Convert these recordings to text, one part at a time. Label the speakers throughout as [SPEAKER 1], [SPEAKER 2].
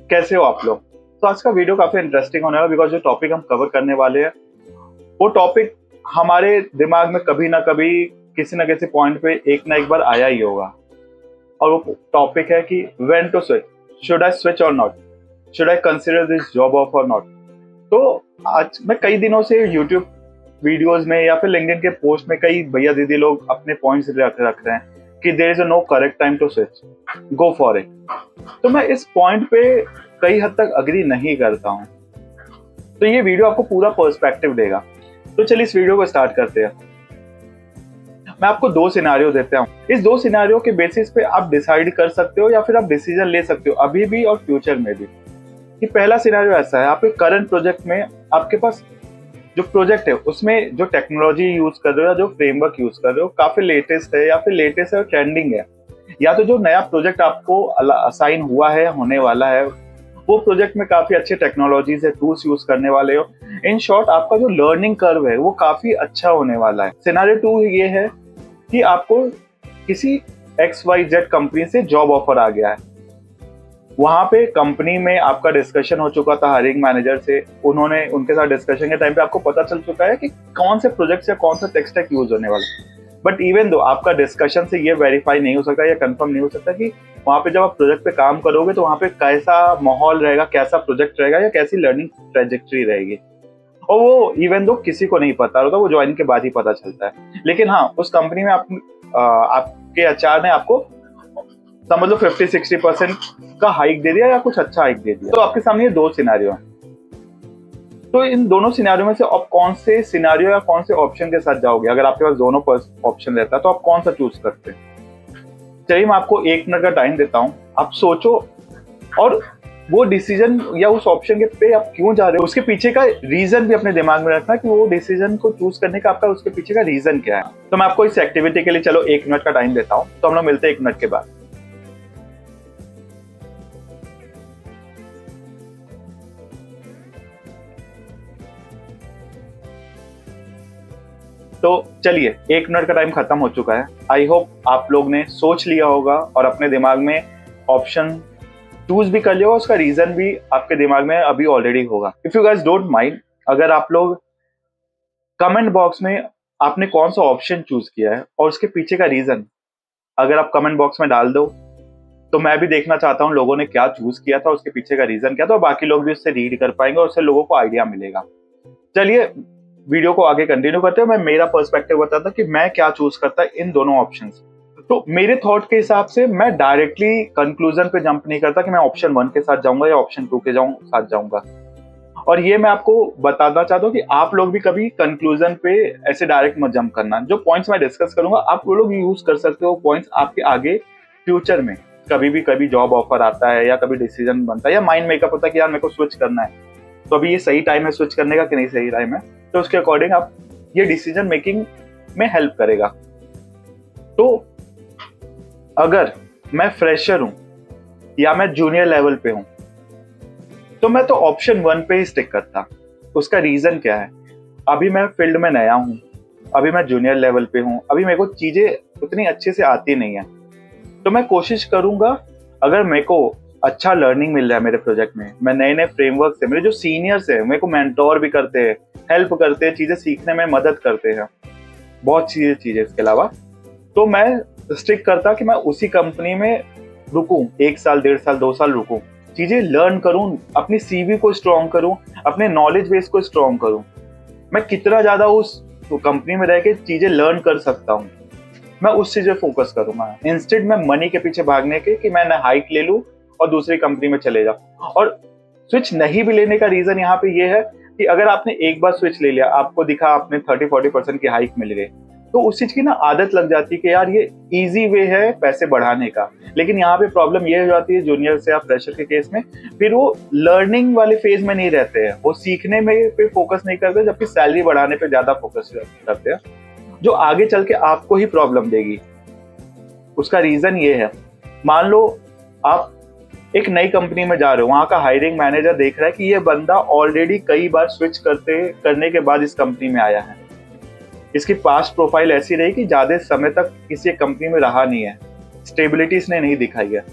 [SPEAKER 1] कैसे हो आप लोग। तो आज का वीडियो काफी इंटरेस्टिंग होने वाला, बिकॉज जो टॉपिक हम कवर करने वाले हैं वो टॉपिक हमारे दिमाग में कभी ना कभी किसी ना किसी पॉइंट पे एक ना एक बार आया ही होगा। और वो टॉपिक है कि when to switch, should I switch और not, should I consider this job off और नॉट। तो आज मैं कई दिनों से यूट्यूब वीडियोस में या फिर लिंक्डइन के पोस्ट में कई भैया दीदी लोग अपने पॉइंट्स रख रहे हैं कि there is a no correct time to switch, go for it. तो मैं इस पॉइंट पे कई हद तक अग्री नहीं करता हूँ। तो ये वीडियो आपको पूरा पर्सपेक्टिव देगा। तो चलिए इस वीडियो को स्टार्ट करते हैं। मैं आपको दो सिनेरियो देता हूँ। इस दो सिनेरियो के बेसिस पे आप डिसाइड कर सकते हो या फिर आप डिसीजन ले सकते हो अभी भी और फ्यूचर में भी। कि पहला सिनेरियो ऐसा है, आपके करंट प्रोजेक्ट में आपके पास जो प्रोजेक्ट है उसमें जो टेक्नोलॉजी यूज कर रहे हो या जो फ्रेमवर्क यूज कर रहे हो काफी लेटेस्ट है या फिर लेटेस्ट है और ट्रेंडिंग है, या तो जो नया प्रोजेक्ट आपको असाइन हुआ है होने वाला है वो प्रोजेक्ट में काफी अच्छे टेक्नोलॉजीज है, टूल्स यूज करने वाले हो। इन शॉर्ट आपका जो लर्निंग कर्व है वो काफी अच्छा होने वाला है। सिनेरियो 2 ये है कि आपको किसी XYZ कंपनी से जॉब ऑफर आ गया है। वहां पे कंपनी में आपका डिस्कशन हो चुका था हायरिंग मैनेजर से, उन्होंने उनके साथ डिस्कशन के टाइम पे आपको पता चल चुका है कि कौन से प्रोजेक्ट या कौन सा टेक स्टैक यूज होने वाला है। बट इवन दो आपका डिस्कशन से ये वेरीफाई नहीं हो सकता या कंफर्म नहीं हो सकता कि वहां पे जब आप प्रोजेक्ट पे काम करोगे तो वहां पे कैसा माहौल रहेगा, कैसा प्रोजेक्ट रहेगा या कैसी लर्निंग ट्रेजेक्ट्री रहेगी। और वो इवन दो किसी को नहीं पता होता, वो ज्वाइन के बाद ही पता चलता है। लेकिन हाँ, उस कंपनी में आपके एचआर ने आपको समझ लो 50-60% का हाइक दे दिया या कुछ अच्छा हाइक दे दिया। तो आपके सामने ये दो सिनेरियो हैं। तो इन दोनों सिनेरियो में से आप कौन से सिनेरियो या कौन से ऑप्शन के साथ जाओगे? अगर आपके पास दोनों ऑप्शन रहता है तो आप कौन सा चूज करते हैं? चलिए मैं आपको 1 मिनट का टाइम देता हूँ, आप सोचो और वो डिसीजन या उस ऑप्शन के पे आप क्यों जा रहे हो उसके पीछे का रीजन भी अपने दिमाग में रखना कि वो डिसीजन को चूज करने का आपका उसके पीछे का रीजन क्या है। तो मैं आपको इस एक्टिविटी के लिए चलो 1 मिनट का टाइम देता हूँ, तो हम लोग मिलते हैं 1 मिनट के बाद। तो चलिए 1 मिनट का टाइम खत्म हो चुका है। आई होप आप लोग ने सोच लिया होगा और अपने दिमाग में ऑप्शन चूज भी कर लिया होगा, उसका रीजन भी आपके दिमाग में अभी ऑलरेडी होगा। If you guys don't mind, अगर आप लोग कमेंट बॉक्स में आपने कौन सा ऑप्शन चूज किया है और उसके पीछे का रीजन अगर आप कमेंट बॉक्स में डाल दो तो मैं भी देखना चाहता हूँ लोगों ने क्या चूज किया था, उसके पीछे का रीजन क्या था, और बाकी लोग भी उससे रीड कर पाएंगे और उससे लोगों को आइडिया मिलेगा। चलिए वीडियो को आगे कंटिन्यू करते हैं। मैं मेरा पर्सपेक्टिव बताता कि मैं क्या चूज करता इन दोनों ऑप्शंस। तो मेरे थॉट के हिसाब से मैं डायरेक्टली कंक्लूजन पे जंप नहीं करता कि मैं ऑप्शन 1 के साथ जाऊंगा या ऑप्शन 2 के साथ जाऊंगा। और ये मैं आपको बताना चाहता हूँ कि आप लोग भी कभी कंक्लूजन पे ऐसे डायरेक्ट मत जंप करना। जो पॉइंट्स मैं डिस्कस करूंगा आप वो लोग यूज कर सकते हो पॉइंट्स आपके आगे फ्यूचर में। कभी जॉब ऑफर आता है या कभी डिसीजन बनता है या माइंड मेकअप होता है कि यार मेरे को स्विच करना है, तो अभी ये सही टाइम है स्विच करने का कि नहीं सही टाइम है, तो उसके अकॉर्डिंग आप ये डिसीजन मेकिंग में हेल्प करेगा। तो अगर मैं फ्रेशर हूं या मैं जूनियर लेवल पे हूं तो मैं तो ऑप्शन 1 पे ही स्टिक करता। उसका रीजन क्या है? अभी मैं फील्ड में नया हूं, अभी मैं जूनियर लेवल पे हूं, अभी मेरे को चीजें उतनी अच्छे से आती नहीं है, तो मैं कोशिश करूंगा अगर मेरे को अच्छा लर्निंग मिल रहा है मेरे प्रोजेक्ट में, मैं नए नए फ्रेमवर्क से, मेरे जो सीनियर्स है मेरे को मेंटोर भी करते हैं, हेल्प करते हैं, चीजें सीखने में मदद करते हैं, बहुत चीजें इसके अलावा, तो मैं स्टिक करता कि मैं उसी कंपनी में रुकूं, 1 साल 1.5 साल 2 साल रुकूं, चीजें लर्न करूं, अपनी सीवी को स्ट्रॉन्ग करूं, अपने नॉलेज बेस को स्ट्रॉन्ग करूं। मैं कितना ज्यादा उस कंपनी में रह के चीजें लर्न कर सकता हूं, मैं उस चीज पे फोकस करूंगा। इंस्टेड मैं मनी के पीछे भागने के कि मैं हाइक ले लूं और दूसरी कंपनी में चले जाओ। और स्विच नहीं भी लेने का रीजन यहाँ पे ये है कि अगर आपने एक बार स्विच ले लिया, आपको दिखा आपने 30-40% की हाइक मिल गई, तो उस चीज की ना आदत लग जाती है कि यार ये इजी वे है पैसे बढ़ाने का। लेकिन यहाँ पे प्रॉब्लम ये हो जाती है जूनियर से या फ्रेशर के केस में, फिर वो लर्निंग वाले फेज में नहीं रहते हैं, वो सीखने में पे फोकस नहीं करते, जबकि सैलरी बढ़ाने पे ज्यादा फोकस करते हैं, जो आगे चल के आपको ही प्रॉब्लम देगी। उसका रीजन ये है, मान लो आप एक नई कंपनी में जा रहे हो, वहां का हायरिंग मैनेजर देख रहा है कि ये बंदा ऑलरेडी कई बार स्विच करने के बाद इस कंपनी में आया है, इसकी पास्ट प्रोफाइल ऐसी रही कि ज्यादा समय तक किसी कंपनी में रहा नहीं है, स्टेबिलिटी इसने नहीं दिखाई है,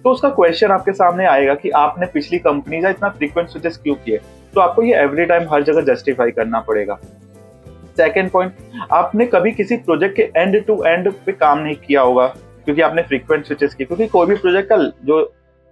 [SPEAKER 1] तो उसका क्वेश्चन आपके सामने आएगा कि आपने पिछली कंपनी का इतना फ्रीक्वेंट स्विचेस क्यों किए, तो आपको ये एवरी टाइम हर जगह जस्टिफाई करना पड़ेगा। सेकेंड पॉइंट, आपने कभी किसी प्रोजेक्ट के एंड टू एंड पे काम नहीं किया होगा क्योंकि आपने फ्रीक्वेंट स्विचेस की, क्योंकि कोई भी प्रोजेक्ट का जो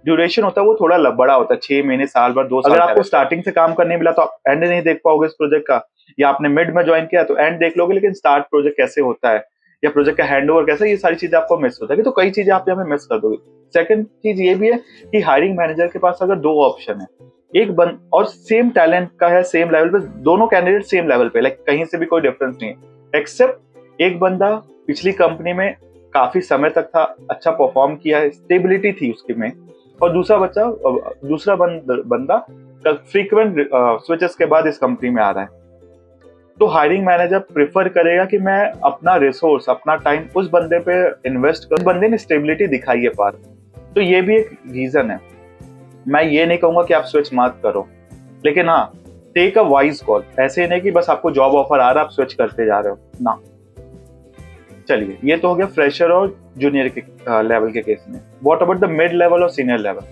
[SPEAKER 1] ड्यूरेशन होता है वो थोड़ा बड़ा होता है, 6 महीने, साल भर, 2 साल। अगर आपको स्टार्टिंग से काम करने मिला तो आप एंड नहीं देख पाओगे इस प्रोजेक्ट का, या आपने मिड में ज्वाइन किया तो एंड देख लोगे, लेकिन स्टार्ट प्रोजेक्ट कैसे होता है या प्रोजेक्ट का हैंडओवर कैसा, ये सारी चीजें आपको मिस होता है, तो कई चीजें आप यहाँ पे मिस कर दोगे। सेकंड चीज ये भी है कि हायरिंग मैनेजर के पास अगर 2 ऑप्शन है, एक और सेम टैलेंट का है, सेम लेवल पे, दोनों कैंडिडेट सेम लेवल पे, लाइक कहीं से भी कोई डिफरेंस नहीं है, एक्सेप्ट एक बंदा पिछली कंपनी में काफी समय तक था, अच्छा परफॉर्म किया है, स्टेबिलिटी थी उसके में, और दूसरा बंदा फ्रीक्वेंट स्विचेस के बाद इस कंपनी में आ रहा है। तो हायरिंग मैनेजर प्रेफर करेगा कि मैं अपना रिसोर्स, अपना टाइम उस बंदे पे इन्वेस्ट करूं, बंदे ने स्टेबिलिटी दिखाई है पार। तो ये भी एक रीजन है। मैं ये नहीं कहूंगा कि आप स्विच मत करो, लेकिन हाँ, टेक अ वाइज कॉल। ऐसे नहीं कि बस आपको जॉब ऑफर आ रहा है आप स्विच करते जा रहे हो ना। चलिए, ये तो हो गया फ्रेशर और जूनियर के लेवल के केस में। What about the mid level और सीनियर लेवल?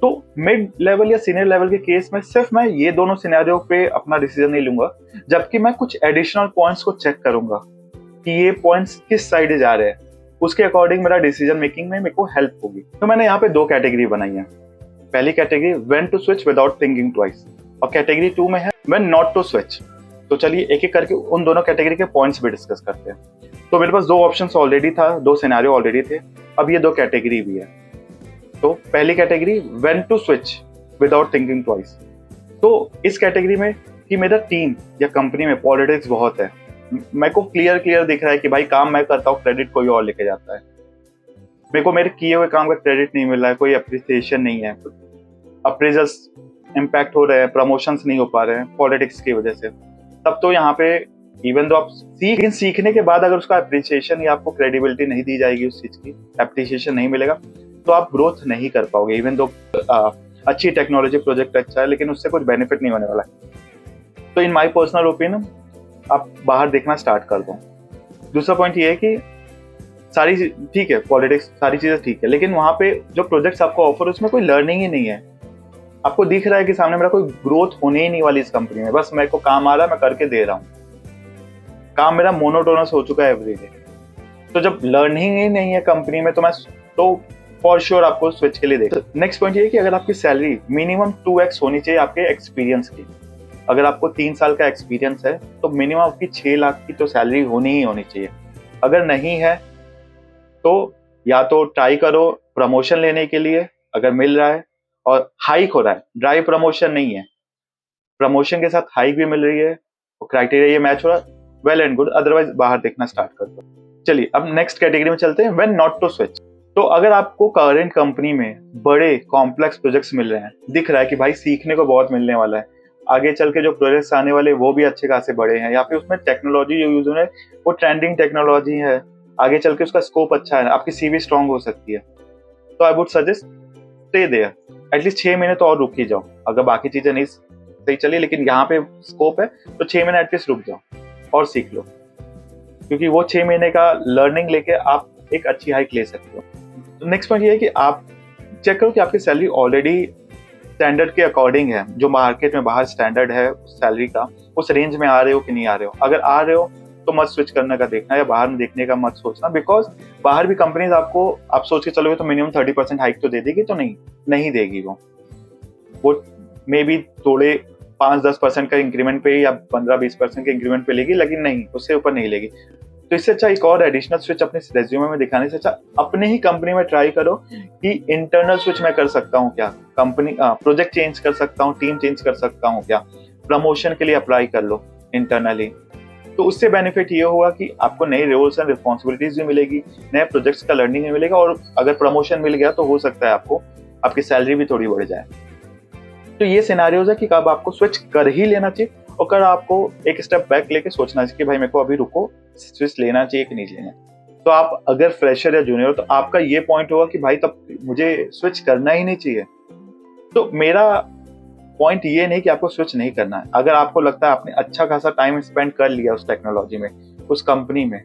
[SPEAKER 1] तो मिड लेवल या सीनियर लेवल के केस में सिर्फ मैं ये दोनों सिनेरियो पे अपना डिसीजन नहीं लूंगा, जबकि मैं कुछ एडिशनल पॉइंट्स को चेक करूंगा कि ये पॉइंट्स किस साइड जा रहे हैं, उसके अकॉर्डिंग मेरा डिसीजन मेकिंग में मेरे को हेल्प होगी। तो मैंने यहाँ पे 2 कैटेगरी बनाई है। पहली category when to switch without thinking twice, और कैटेगरी 2 में है व्हेन नॉट टू स्विच। तो चलिए एक एक करके उन दोनों कैटेगरी के पॉइंट्स भी डिस्कस करते हैं। तो मेरे पास 2 ऑप्शंस ऑलरेडी था, 2 सिनेरियो ऑलरेडी थे, अब ये 2 कैटेगरी भी है। तो पहली category when to switch without thinking twice. तो इस कैटेगरी में कि मेरा टीम या कंपनी में पॉलिटिक्स बहुत है, मेरे को क्लियर दिख रहा है कि भाई काम मैं करता हूँ, क्रेडिट कोई और लेके जाता है, मेरे को मेरे किए हुए काम का क्रेडिट नहीं मिल रहा है, कोई अप्रिसिएशन नहीं है, अप्रेजल्स इम्पैक्ट हो रहे हैं, प्रमोशंस नहीं हो पा रहे हैं पॉलिटिक्स की वजह से। तब तो यहाँ पे इवन तो आप सीखने के बाद अगर उसका अप्रिसिएशन या आपको क्रेडिबिलिटी नहीं दी जाएगी, उस चीज की अप्रिसिएशन नहीं मिलेगा, तो आप ग्रोथ नहीं कर पाओगे। इवन तो अच्छी टेक्नोलॉजी प्रोजेक्ट अच्छा है, लेकिन उससे कुछ बेनिफिट नहीं होने वाला है। तो इन माय पर्सनल ओपिनियन आप बाहर देखना स्टार्ट कर दो। दूसरा पॉइंट ये है कि सारी ठीक है, पॉलिटिक्स सारी चीजें ठीक है, लेकिन वहां पे जो प्रोजेक्ट्स आपको ऑफर, उसमें कोई लर्निंग ही नहीं है। आपको दिख रहा है कि सामने मेरा कोई ग्रोथ होने ही नहीं वाली इस कंपनी में, बस मेरे को काम आ रहा है, मैं करके दे रहा हूँ, काम मेरा मोनोटोनस हो चुका है एवरीडे। तो जब लर्निंग ही नहीं है कंपनी में, तो फॉर श्योर आपको स्विच के लिए देखो। नेक्स्ट पॉइंट ये है कि अगर आपकी सैलरी मिनिमम 2x होनी चाहिए आपके एक्सपीरियंस की। अगर आपको 3 साल का एक्सपीरियंस है तो मिनिमम आपकी 6 लाख की तो सैलरी होनी ही होनी चाहिए। अगर नहीं है तो या तो ट्राई करो प्रमोशन लेने के लिए, अगर मिल रहा है और हाइक हो रहा है, ड्राई प्रमोशन नहीं है, प्रमोशन के साथ हाइक भी मिल रही है और क्राइटेरिया ये मैच हो रहा है, वेल एंड गुड, अदरवाइज बाहर देखना स्टार्ट कर दो। चलिए अब नेक्स्ट कैटेगरी में चलते हैं, व्हेन नॉट टू स्विच। तो अगर आपको करंट कंपनी में बड़े कॉम्प्लेक्स प्रोजेक्ट्स मिल रहे हैं, दिख रहा है कि भाई सीखने को बहुत मिलने वाला है, आगे चल के जो प्रोजेक्ट्स आने वाले वो भी अच्छे खासे बड़े हैं, या फिर उसमें टेक्नोलॉजी जो यूज हो रहा है वो ट्रेंडिंग टेक्नोलॉजी है, आगे चल के उसका स्कोप अच्छा है, आपकी सीवी स्ट्रांग हो सकती है, तो I would suggest stay there. At least 6 महीने तो और रुक ही जाओ। अगर बाकी चीजें नहीं सही चली लेकिन यहाँ पे स्कोप है, तो 6 महीने एटलीस्ट रुक जाओ और सीख लो, क्योंकि वो 6 महीने का लर्निंग लेके आप एक अच्छी हाइक ले सकते हो। तो नेक्स्ट पॉइंट ये है कि आप चेक करो कि आपकी सैलरी ऑलरेडी स्टैंडर्ड के अकॉर्डिंग है, जो मार्केट में बाहर स्टैंडर्ड है सैलरी का, उस रेंज में आ रहे हो कि नहीं आ रहे हो। अगर आ रहे हो तो मत स्विच करने का देखना, या बाहर में देखने का मत सोचना, बिकॉज बाहर भी कंपनीज आपको, आप सोच के चलोगे तो मिनिमम 30% हाइक तो दे देगी, तो नहीं देगी। वो मे बी थोड़े 5-10% का इंक्रीमेंट पे या 15-20% के इंक्रीमेंट पे लेगी, लेकिन नहीं, उससे ऊपर नहीं लेगी। तो इससे अच्छा एक और एडिशनल स्विच अपने रेज्यूमे में दिखाने से अच्छा अपने ही कंपनी में ट्राई करो कि इंटरनल स्विच मैं कर सकता हूँ क्या, कंपनी प्रोजेक्ट चेंज कर सकता हूँ, टीम चेंज कर सकता हूँ क्या, प्रमोशन के लिए अप्लाई कर लो इंटरनली। तो उससे बेनिफिट ये होगा कि आपको नई रोल्स एंड रिस्पॉन्सिबिलिटीज भी मिलेगी, नए प्रोजेक्ट्स का लर्निंग भी मिलेगा, और अगर प्रमोशन मिल गया तो हो सकता है आपकी सैलरी भी थोड़ी बढ़ जाए। तो ये सिनेरियोज है कि कब आपको स्विच कर ही लेना चाहिए और कब आपको एक स्टेप बैक लेके सोचना चाहिए कि भाई मेरे को अभी रुको, स्विच लेना चाहिए कि नहीं लेना। तो आप अगर फ्रेशर या जूनियर हो तो आपका ये पॉइंट होगा कि भाई तब मुझे स्विच करना ही नहीं चाहिए। तो मेरा पॉइंट ये नहीं कि आपको स्विच नहीं करना है। अगर आपको लगता है आपने अच्छा खासा टाइम स्पेंड कर लिया उस टेक्नोलॉजी में, उस कंपनी में,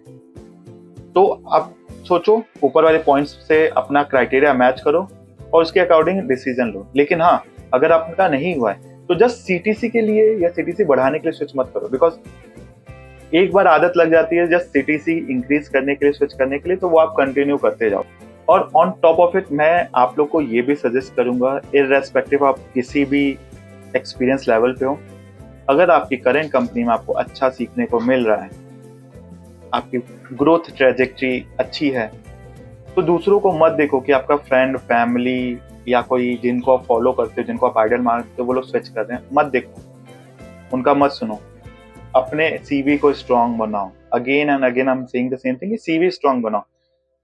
[SPEAKER 1] तो आप सोचो ऊपर वाले पॉइंट्स से अपना क्राइटेरिया मैच करो और उसके अकॉर्डिंग डिसीजन लो। लेकिन हाँ, अगर आपका नहीं हुआ है तो जस्ट सीटीसी के लिए या सीटीसी बढ़ाने के लिए स्विच मत करो, बिकॉज एक बार आदत लग जाती है जस्ट सीटीसी इंक्रीज करने के लिए, स्विच करने के लिए, तो वो आप कंटिन्यू करते जाओ। और ऑन टॉप ऑफ इट मैं आप लोग को ये भी सजेस्ट करूंगा, इररेस्पेक्टिव आप किसी भी एक्सपीरियंस लेवल पे हो, अगर आपकी करंट कंपनी में आपको अच्छा सीखने को मिल रहा है, आपकी ग्रोथ ट्रेजेक्ट्री अच्छी है, तो दूसरों को मत देखो कि आपका फ्रेंड, फैमिली या कोई जिनको आप फॉलो करते हो, जिनको आप आइडल मानते हो, वो लोग स्विच कर रहे हैं, मत देखो, उनका मत सुनो। अपने सीवी को स्ट्रांग बनाओ। Again and again I am saying the same thing, CV strong बनाओ,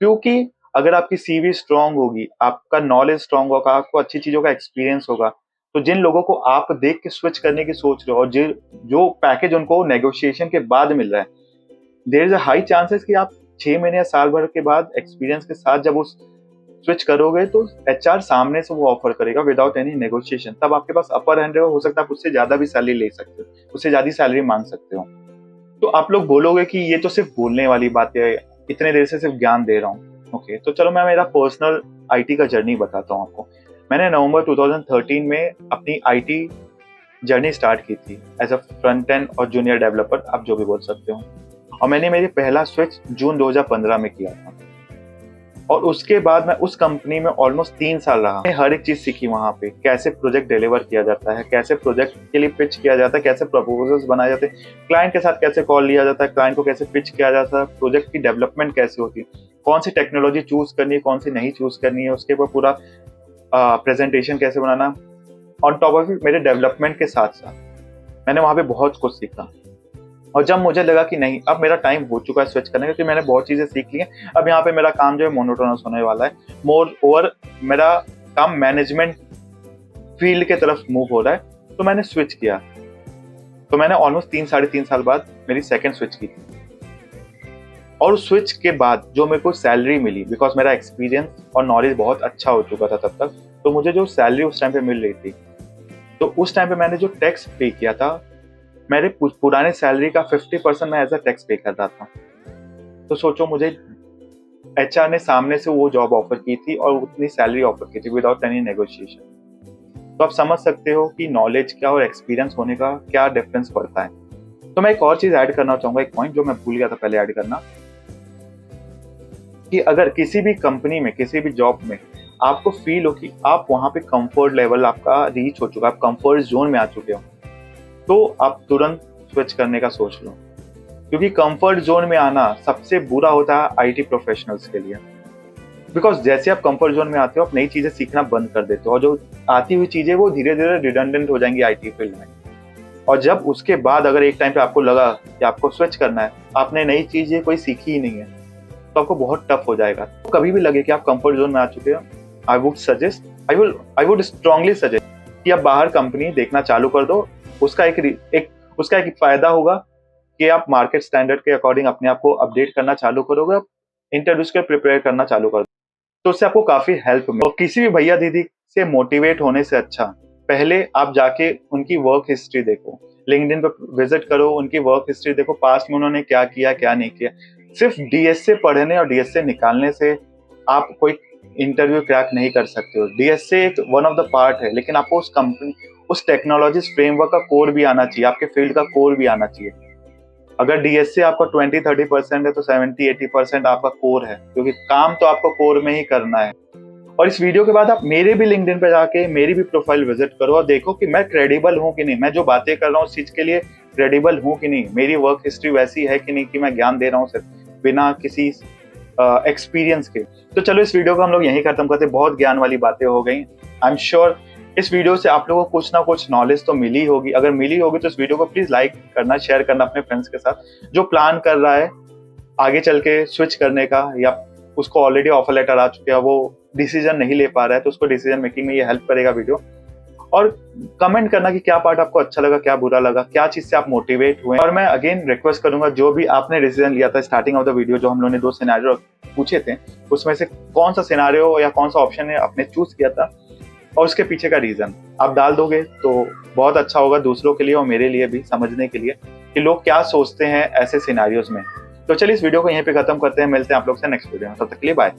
[SPEAKER 1] क्योंकि अगर आपकी सीवी स्ट्रांग होगी, आपका नॉलेज स्ट्रांग होगा, आपको अच्छी चीजों का एक्सपीरियंस होगा, तो जिन लोगों को आप देख के स्विच करने की सोच रहे हो और जो पैकेज उनको नेगोशिएशन के बाद मिल रहा है, there is a high chances कि आप 6 महीने या साल भर के बाद एक्सपीरियंस के साथ जब उस स्विच करोगे तो एचआर सामने से वो ऑफर करेगा विदाउट एनी नेगोशिएशन। तब आपके पास अपर हैंड हो सकता है आप उससे ज्यादा भी सैलरी ले सकते हो, उससे ज्यादा सैलरी मांग सकते हो। तो आप लोग बोलोगे कि ये तो सिर्फ बोलने वाली बात है, इतने देर से सिर्फ ज्ञान दे रहा हूँ। ओके, तो चलो मैं मेरा पर्सनल आईटी का जर्नी बताता हूँ आपको। मैंने नवंबर 2013 में अपनी आईटी जर्नी स्टार्ट की थी एज अ फ्रंट एंड और जूनियर डेवलपर, आप जो भी बोल सकते हो। और मैंने मेरी पहला स्विच जून 2015 में किया था। और उसके बाद मैं उस कंपनी में ऑलमोस्ट 3 साल रहा। मैंने हर एक चीज सीखी वहां पे, कैसे प्रोजेक्ट डिलीवर किया जाता है, कैसे प्रोजेक्ट के लिए पिच किया जाता है, कैसे प्रपोजल्स बनाए जाते हैं, क्लाइंट के साथ कैसे कॉल लिया जाता है, क्लाइंट को कैसे पिच किया जाता है, प्रोजेक्ट की डेवलपमेंट कैसे होती है, कौन सी टेक्नोलॉजी चूज करनी है, कौन सी नहीं चूज करनी है, उसके ऊपर पूरा प्रेजेंटेशन कैसे बनाना। ऑन टॉप ऑफ इट मेरे डेवलपमेंट के साथ साथ मैंने वहां पे बहुत कुछ सीखा। और जब मुझे लगा कि नहीं, अब मेरा टाइम हो चुका है स्विच करने का, क्योंकि मैंने बहुत चीजें सीख ली हैं, अब यहाँ पे मेरा काम जो है मोनोटोनस होने वाला है, मोर ओवर मेरा काम मैनेजमेंट फील्ड के तरफ मूव हो रहा है, तो मैंने स्विच किया। तो मैंने ऑलमोस्ट 3-3.5 साल बाद मेरी सेकंड स्विच की थी। और उस स्विच के बाद जो मेरे को सैलरी मिली, बिकॉज मेरा एक्सपीरियंस और नॉलेज बहुत अच्छा हो चुका था तब तक, तो मुझे जो सैलरी उस टाइम पे मिल रही थी, तो उस टाइम पे मैंने जो टैक्स पे किया था, मेरे पुराने सैलरी का 50% मैं एज अ टैक्स पे कर रहा था। तो सोचो, मुझे एचआर ने सामने से वो जॉब ऑफर की थी और उतनी सैलरी ऑफर की थी विदाउट एनी नेगोशिएशन। तो आप समझ सकते हो कि नॉलेज क्या और एक्सपीरियंस होने का क्या डिफरेंस पड़ता है। तो मैं एक और चीज ऐड करना चाहूंगा, एक पॉइंट जो मैं भूल गया था पहले ऐड करना, कि अगर किसी भी कंपनी में, किसी भी जॉब में आपको फील हो कि आप वहां पे कंफर्ट लेवल आपका रीच हो चुका है, आप कंफर्ट जोन में आ चुके हो, तो आप तुरंत स्विच करने का सोच लो। क्योंकि कंफर्ट जोन में आना सबसे बुरा होता है आईटी प्रोफेशनल्स के लिए। बिकॉज जैसे आप कंफर्ट जोन में आते हो, आप नई चीजें सीखना बंद कर देते हो, और जो आती हुई चीजें वो धीरे धीरे रिडंडेंट हो जाएंगी आईटी फील्ड में। और जब उसके बाद अगर एक टाइम पे आपको लगा कि आपको स्विच करना है, आपने नई चीजें कोई सीखी ही नहीं है, तो आपको बहुत टफ हो जाएगा। तो कभी भी लगे कि आप कंफर्ट जोन में आ चुके हो, आई वुड स्ट्रांगली सजेस्ट कि आप बाहर कंपनी देखना चालू कर दो। उसका एक फायदा होगा कि आप मार्केट स्टैंडर्ड के अकॉर्डिंग अपने आप को अपडेट करना चालू करोगे, इंटरव्यूज के प्रिपेयर करना चालू कर दो, तो उससे आपको काफी हेल्प मिलेगी। और किसी भी भैया दीदी से मोटिवेट होने से अच्छा पहले आप जाके उनकी वर्क हिस्ट्री देखो, लिंक्डइन पे विजिट करो, उनकी वर्क हिस्ट्री देखो, पास्ट में उन्होंने क्या किया क्या नहीं किया। सिर्फ डीएसए पढ़ने और डीएसए निकालने से आप कोई इंटरव्यू क्रैक नहीं कर सकते हो। डीएसए एक वन ऑफ द पार्ट है, लेकिन आपको उस कंपनी, उस टेक्नोलॉजीज फ्रेमवर्क का कोर भी आना चाहिए, आपके फील्ड का कोर भी आना चाहिए। अगर डीएसए आपका 20-30% है तो 70-80% आपका कोर है, क्योंकि काम तो आपको कोर में ही करना है। और इस वीडियो के बाद आप मेरे भी लिंक्डइन पे जाके मेरी भी प्रोफाइल विजिट करो और देखो कि मैं क्रेडिबल हूँ कि नहीं, मैं जो बातें कर रहा हूँ उस चीज के लिए क्रेडिबल हूँ कि नहीं, मेरी वर्क हिस्ट्री वैसी है कि नहीं कि मैं ज्ञान दे रहा हूँ सिर्फ बिना किसी एक्सपीरियंस के। तो चलो इस वीडियो को हम लोग यहीं खत्म करते हैं, बहुत ज्ञान वाली बातें हो गई। आई एम श्योर इस वीडियो से आप लोगों को कुछ ना कुछ नॉलेज तो मिली होगी। अगर मिली होगी तो इस वीडियो को प्लीज लाइक करना, शेयर करना अपने फ्रेंड्स के साथ, जो प्लान कर रहा है आगे चल के स्विच करने का, या उसको ऑलरेडी ऑफर लेटर आ चुके हैं, वो डिसीजन नहीं ले पा रहा है, तो उसको डिसीजन मेकिंग में ये हेल्प करेगा वीडियो। और कमेंट करना कि क्या पार्ट आपको अच्छा लगा, क्या बुरा लगा, क्या चीज से आप मोटिवेट हुए। और मैं अगेन रिक्वेस्ट करूंगा, जो भी आपने डिसीजन लिया था स्टार्टिंग ऑफ द वीडियो, जो हम लोगों ने 2 सिनेरियो पूछे थे, उसमें से कौन सा सिनेरियो या कौन सा ऑप्शन है आपने चूज किया था और उसके पीछे का रीजन आप डाल दोगे तो बहुत अच्छा होगा दूसरों के लिए और मेरे लिए भी समझने के लिए कि लोग क्या सोचते हैं ऐसे सिनेरियोज में। तो चलिए इस वीडियो को यहीं पे खत्म करते हैं, मिलते हैं आप लोग से नेक्स्ट वीडियो में, तब तक के लिए बाय।